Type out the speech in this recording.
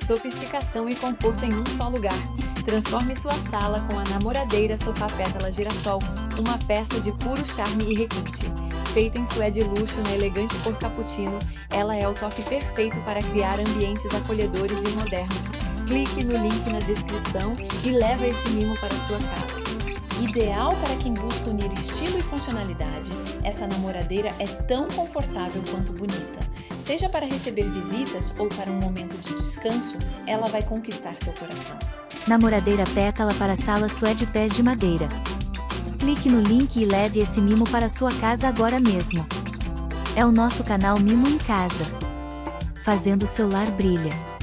Sofisticação e conforto em um só lugar. Transforme sua sala com a Namoradeira Sofá Pétala Girassol, uma peça de puro charme e requinte. Feita em suede luxo na elegante cor cappuccino, ela é o toque perfeito para criar ambientes acolhedores e modernos. Clique no link na descrição e leva esse mimo para sua casa. Ideal para quem busca unir estilo e funcionalidade, essa namoradeira é tão confortável quanto bonita. Seja para receber visitas ou para um momento de descanso, ela vai conquistar seu coração. Namoradeira Pétala para Sala Suede Pés de Madeira. Clique no link e leve esse mimo para sua casa agora mesmo. É o nosso canal Mimo em Casa. Fazendo o seu lar brilha.